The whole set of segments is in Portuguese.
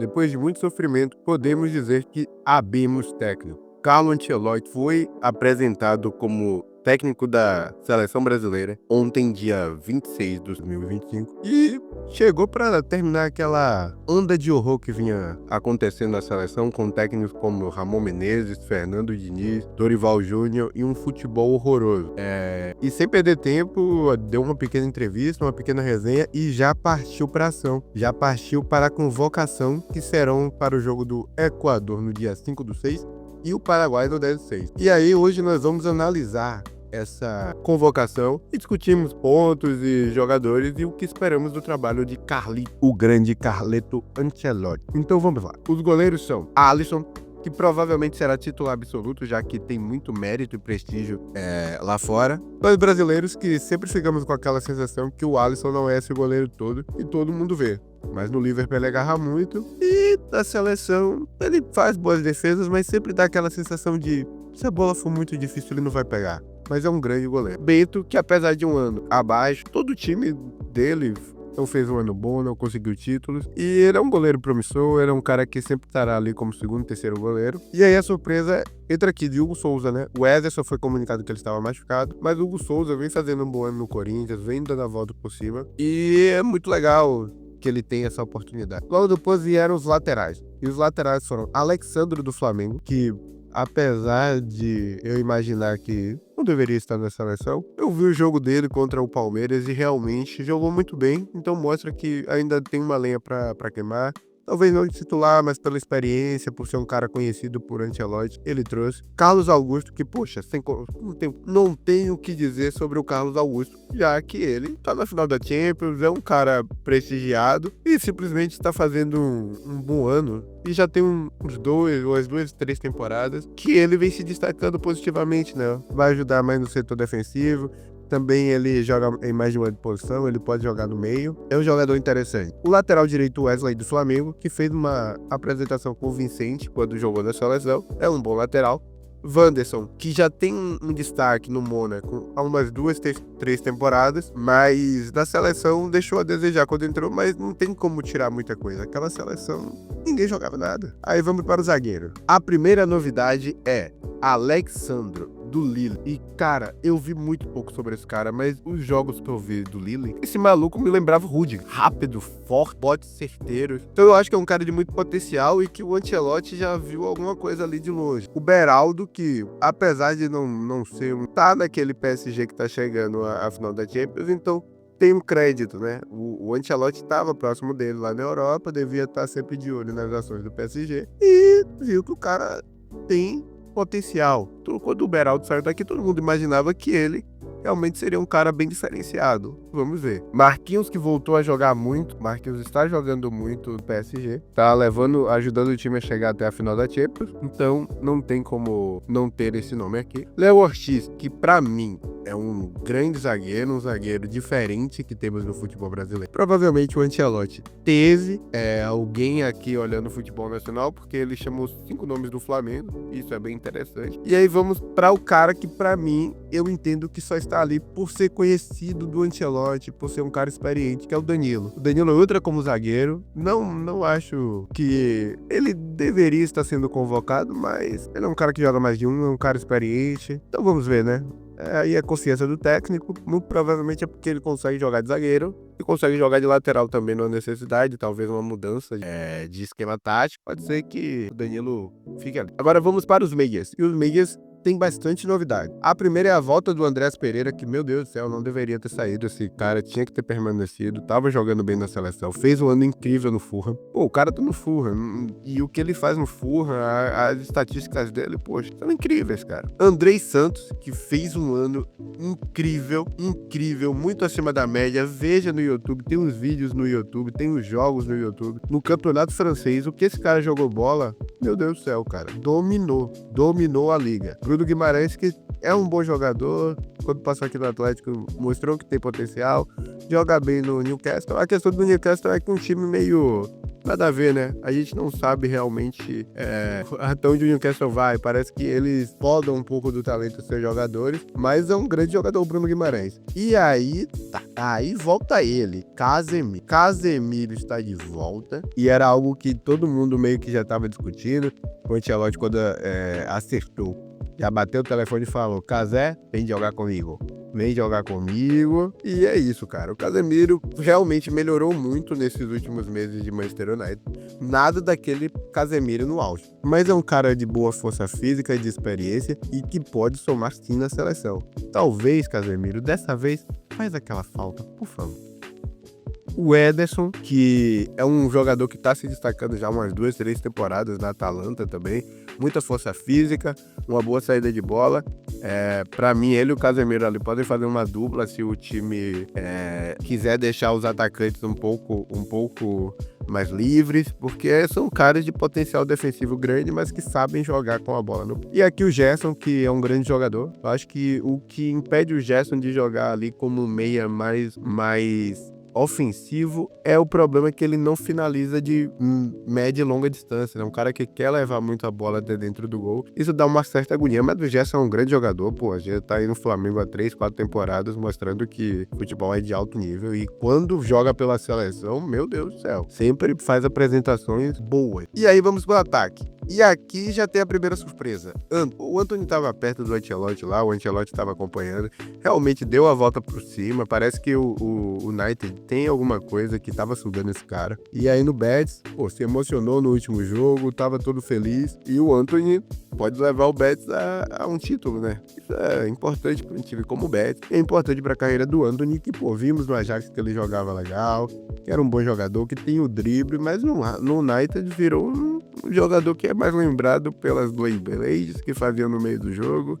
depois de muito sofrimento, podemos dizer que abrimos técnico. Carlo Ancelotti foi apresentado como técnico da seleção brasileira ontem, dia 26 de 2025, e chegou para terminar aquela onda de horror que vinha acontecendo na seleção com técnicos como Ramon Menezes, Fernando Diniz, Dorival Júnior e um futebol horroroso. E sem perder tempo, deu uma pequena entrevista, uma pequena resenha e já partiu para ação. Já partiu para a convocação que serão para o jogo do Equador no dia 5/6 e o Paraguai no 10/6. E aí hoje nós vamos analisar essa convocação e discutimos pontos e jogadores e o que esperamos do trabalho de Carlito, o grande Carleto Ancelotti. Então vamos lá. Os goleiros são Alisson, que provavelmente será titular absoluto, já que tem muito mérito e prestígio lá fora. Nós brasileiros que sempre ficamos com aquela sensação que o Alisson não é esse goleiro todo e todo mundo vê. Mas no Liverpool ele agarra muito e na seleção ele faz boas defesas, mas sempre dá aquela sensação de se a bola for muito difícil ele não vai pegar. Mas é um grande goleiro. Bento, que apesar de um ano abaixo, todo o time dele não fez um ano bom, não conseguiu títulos. E ele é um goleiro promissor, ele é um cara que sempre estará ali como segundo, terceiro goleiro. E aí a surpresa entra aqui de Hugo Souza, né? O Ederson foi comunicado que ele estava machucado, mas o Hugo Souza vem fazendo um bom ano no Corinthians, vem dando a volta por cima. E é muito legal que ele tem essa oportunidade. Logo depois vieram os laterais. E os laterais foram Alexandro do Flamengo, que apesar de eu imaginar que não deveria estar na seleção, eu vi o jogo dele contra o Palmeiras e realmente jogou muito bem, então mostra que ainda tem uma lenha pra queimar. Talvez não de titular, mas pela experiência, por ser um cara conhecido por Ancelotti, ele trouxe. Carlos Augusto, que, poxa, não tenho o que dizer sobre o Carlos Augusto, já que ele tá na final da Champions, é um cara prestigiado e simplesmente está fazendo um bom ano. E já tem umas 2, 3 temporadas que ele vem se destacando positivamente, né? Vai ajudar mais no setor defensivo. Também ele joga em mais de uma posição, ele pode jogar no meio. É um jogador interessante. O lateral direito Wesley do Flamengo, que fez uma apresentação convincente quando jogou na seleção. É um bom lateral. Wanderson, que já tem um destaque no Mônaco há umas 2, 3 temporadas, mas na seleção deixou a desejar quando entrou, mas não tem como tirar muita coisa. Aquela seleção, ninguém jogava nada. Aí vamos para o zagueiro. A primeira novidade é Alexandro do Lille. E, cara, eu vi muito pouco sobre esse cara, mas os jogos que eu vi do Lille, esse maluco me lembrava o Rudiger. Rápido, forte, bote certeiro. Então eu acho que é um cara de muito potencial e que o Ancelotti já viu alguma coisa ali de longe. O Beraldo, que apesar de não ser tá naquele PSG que tá chegando à final da Champions, então tem um crédito, né? O Ancelotti estava próximo dele lá na Europa, devia estar sempre de olho nas ações do PSG e viu que o cara tem potencial. Quando o Beraldo saiu daqui, todo mundo imaginava que ele realmente seria um cara bem diferenciado. Vamos ver. Marquinhos, que voltou a jogar muito. Marquinhos está jogando muito no PSG. Tá ajudando o time a chegar até a final da Champions. Então, não tem como não ter esse nome aqui. Léo Ortiz, que pra mim é um grande zagueiro, um zagueiro diferente que temos no futebol brasileiro. Provavelmente o Ancelotti teve alguém aqui olhando o futebol nacional, porque ele chamou 5 nomes do Flamengo. Isso é bem interessante. E aí vamos para o cara que pra mim, eu entendo que só está ali por ser conhecido do Ancelotti, por ser um cara experiente, que é o Danilo. O Danilo entra como zagueiro. Não acho que ele deveria estar sendo convocado, mas ele é um cara que joga mais de um, é um cara experiente. Então vamos ver, né? Aí a consciência do técnico, muito provavelmente é porque ele consegue jogar de zagueiro e consegue jogar de lateral também, não há necessidade, talvez uma mudança de esquema tático, pode ser que o Danilo fique ali. Agora vamos para os meias, e os meias tem bastante novidade. A primeira é a volta do Andrés Pereira, que, meu Deus do céu, não deveria ter saído. Esse cara tinha que ter permanecido, tava jogando bem na seleção, fez um ano incrível no Fulham. Pô, o cara tá no Fulham, e o que ele faz no Fulham, as estatísticas dele, poxa, são incríveis, cara. Andrei Santos, que fez um ano incrível, muito acima da média. Veja no YouTube, tem os vídeos no YouTube, tem os jogos no YouTube. No campeonato francês, o que esse cara jogou bola, meu Deus do céu, cara, dominou a liga. Bruno Guimarães, que é um bom jogador, quando passou aqui no Atlético mostrou que tem potencial, joga bem no Newcastle. A questão do Newcastle é que é um time meio nada a ver, né? A gente não sabe realmente até onde o Newcastle vai. Parece que eles podam um pouco do talento dos seus jogadores, mas é um grande jogador o Bruno Guimarães. E aí, aí volta ele, Casemiro. Casemiro está de volta e era algo que todo mundo meio que já estava discutindo. O Ancelotti, quando acertou, já bateu o telefone e falou: Casé, vem jogar comigo. Vem jogar comigo. E é isso, cara. O Casemiro realmente melhorou muito nesses últimos meses de Manchester United. Nada daquele Casemiro no auge. Mas é um cara de boa força física e de experiência e que pode somar sim na seleção. Talvez, Casemiro, dessa vez, faz aquela falta, por favor. O Ederson, que é um jogador que está se destacando já umas 2, 3 temporadas na Atalanta também. Muita força física, uma boa saída de bola. Para mim, ele e o Casemiro ali podem fazer uma dupla se o time quiser deixar os atacantes um pouco mais livres, porque são caras de potencial defensivo grande, mas que sabem jogar com a bola. E aqui o Gerson, que é um grande jogador. Eu acho que o que impede o Gerson de jogar ali como meia mais ofensivo é o problema que ele não finaliza de média e longa distância, né? Um cara que quer levar muito a bola até dentro do gol. Isso dá uma certa agonia, mas o Gerson é um grande jogador, pô. A gente tá aí no Flamengo há 3, 4 temporadas mostrando que futebol é de alto nível e quando joga pela seleção, meu Deus do céu, sempre faz apresentações boas. E aí vamos pro ataque. E aqui já tem a primeira surpresa. O Antony estava perto do Ancelotti lá, o Ancelotti estava acompanhando, realmente deu a volta por cima, parece que o United tem alguma coisa que estava sugando esse cara. E aí no Betis, se emocionou no último jogo, estava todo feliz, e o Antony pode levar o Betis a um título, né? Isso é importante para um time como o Betis, é importante para a carreira do Antony, que, vimos no Ajax que ele jogava legal, que era um bom jogador, que tem o drible, mas no United virou um jogador que é mais lembrado pelas blades que faziam no meio do jogo,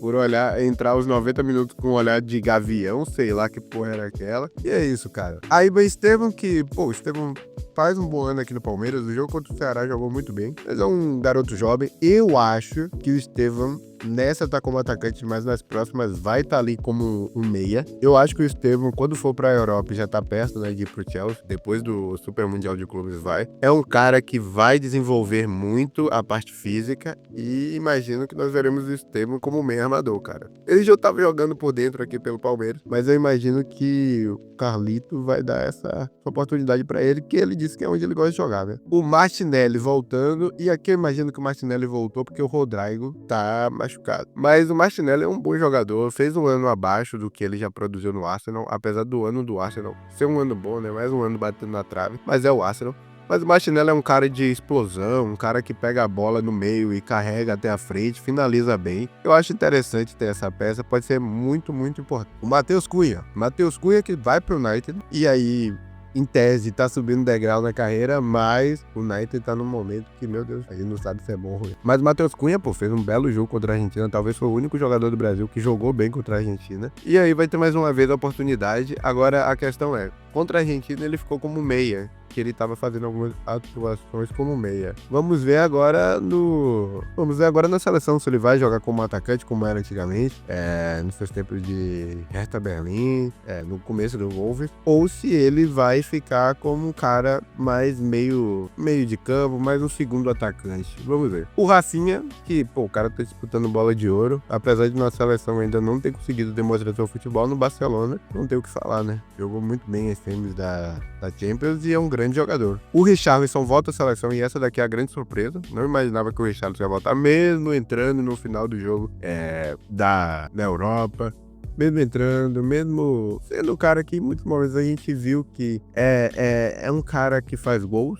por entrar os 90 minutos com um olhar de gavião, sei lá que porra era aquela. E é isso, cara. Aí o Estevão, o Estevão faz um bom ano aqui no Palmeiras, o jogo contra o Ceará jogou muito bem, mas é um garoto jovem. Eu acho que o Estevão nessa tá como atacante, mas nas próximas vai estar ali como um meia. Eu acho que o Estevão, quando for pra Europa, já tá perto, né, de ir pro Chelsea, depois do Super Mundial de Clubes vai. É um cara que vai desenvolver muito a parte física e imagino que nós veremos o Estevão como meia armador, cara. Ele já tava jogando por dentro aqui pelo Palmeiras, mas eu imagino que o Carlito vai dar essa oportunidade pra ele, que ele disse que é onde ele gosta de jogar, né? O Martinelli voltando, e aqui eu imagino que o Martinelli voltou porque o Rodrigo tá machucado. Mas o Martinelli é um bom jogador, fez um ano abaixo do que ele já produziu no Arsenal, apesar do ano do Arsenal ser um ano bom, né? Mais um ano batendo na trave, mas é o Arsenal. Mas o Martinelli é um cara de explosão, um cara que pega a bola no meio e carrega até a frente, finaliza bem. Eu acho interessante ter essa peça, pode ser muito, muito importante. O Matheus Cunha que vai pro United, e aí, em tese, tá subindo degrau na carreira, mas o United tá num momento que, meu Deus, a gente não sabe se é bom ou ruim. Mas o Matheus Cunha, fez um belo jogo contra a Argentina, talvez foi o único jogador do Brasil que jogou bem contra a Argentina. E aí vai ter mais uma vez a oportunidade. Agora a questão é, contra a Argentina ele ficou como meia, que ele estava fazendo algumas atuações como meia. Vamos ver agora na seleção se ele vai jogar como atacante, como era antigamente, nos seus tempos de Hertha Berlim, no começo do Wolves, ou se ele vai ficar como um cara mais meio de campo, mais um segundo atacante. Vamos ver. O Rafinha, que, o cara tá disputando bola de ouro, apesar de nossa seleção ainda não ter conseguido demonstrar seu futebol no Barcelona, não tem o que falar, né? Jogou muito bem em times da Champions e é um grande jogador. O Richarlison volta à seleção e essa daqui é a grande surpresa. Não imaginava que o Richarlison ia voltar, mesmo entrando no final do jogo da Europa. Mesmo entrando, mesmo sendo um cara que em muitos momentos a gente viu que é um cara que faz gols.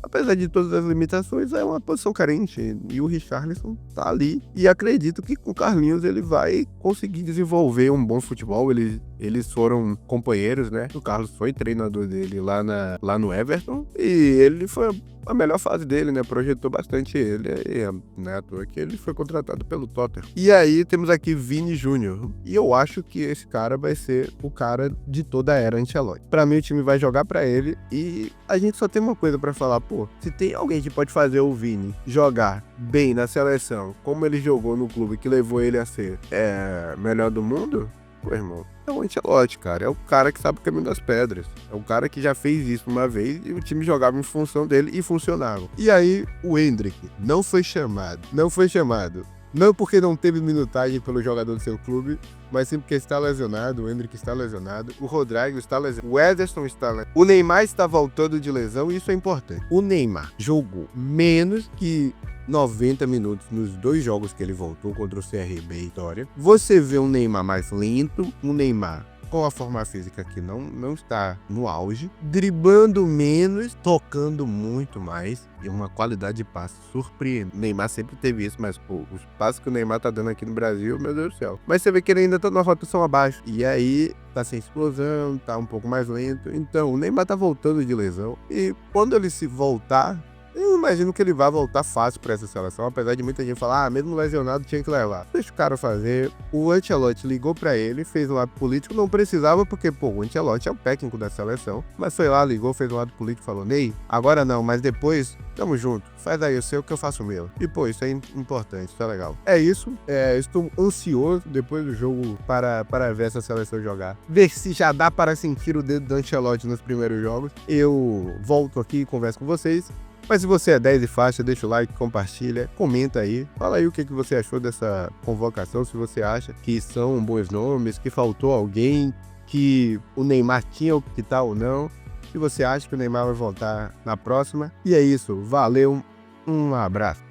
Apesar de todas as limitações, é uma posição carente. E o Richarlison tá ali. E acredito que com o Carlinhos ele vai conseguir desenvolver um bom futebol. Eles foram companheiros, né? O Carlos foi treinador dele lá no Everton. E ele foi a melhor fase dele, né? Projetou bastante ele. Não é à toa que ele foi contratado pelo Tottenham. E aí temos aqui Vini Júnior. E eu acho que esse cara vai ser o cara de toda a era Ancelotti. Pra mim, o time vai jogar pra ele. E a gente só tem uma coisa pra falar. Se tem alguém que pode fazer o Vini jogar bem na seleção, como ele jogou no clube que levou ele a ser melhor do mundo, irmão, é o Ancelotti, cara. É o cara que sabe o caminho das pedras. É o cara que já fez isso uma vez e o time jogava em função dele e funcionava. E aí, o Endrick não foi chamado. Não foi chamado. Não porque não teve minutagem pelo jogador do seu clube, mas sim porque está lesionado, o Endrick está lesionado, o Rodrigo está lesionado, o Ederson está lesionado, o Neymar está voltando de lesão e isso é importante. O Neymar jogou menos que 90 minutos nos 2 jogos que ele voltou contra o CRB e Vitória. Você vê um Neymar mais lento, um Neymar com a forma física que não está no auge, driblando menos, tocando muito mais e uma qualidade de passe surpreendente. O Neymar sempre teve isso, mas pô, os passes que o Neymar tá dando aqui no Brasil, meu Deus do céu. Mas você vê que ele ainda tá numa rotação abaixo. E aí tá sem explosão, tá um pouco mais lento. Então o Neymar tá voltando de lesão e quando ele se voltar, eu imagino que ele vai voltar fácil para essa seleção, apesar de muita gente falar, mesmo lesionado tinha que levar. Deixa o cara fazer. O Ancelotti ligou para ele, fez um lado político, não precisava porque, pô, o Ancelotti é o técnico da seleção, mas foi lá, ligou, fez um lado político, falou, Ney, agora não, mas depois, tamo junto, faz aí o seu que eu faço o meu. E, pô, isso é importante, isso é legal. É isso, estou ansioso depois do jogo para ver essa seleção jogar. Ver se já dá para sentir o dedo do Ancelotti nos primeiros jogos. Eu volto aqui e converso com vocês. Mas se você é 10 e faixa, deixa o like, compartilha, comenta aí. Fala aí o que você achou dessa convocação, se você acha que são bons nomes, que faltou alguém, que o Neymar tinha o que tal ou não. Se você acha que o Neymar vai voltar na próxima. E é isso, valeu, um abraço.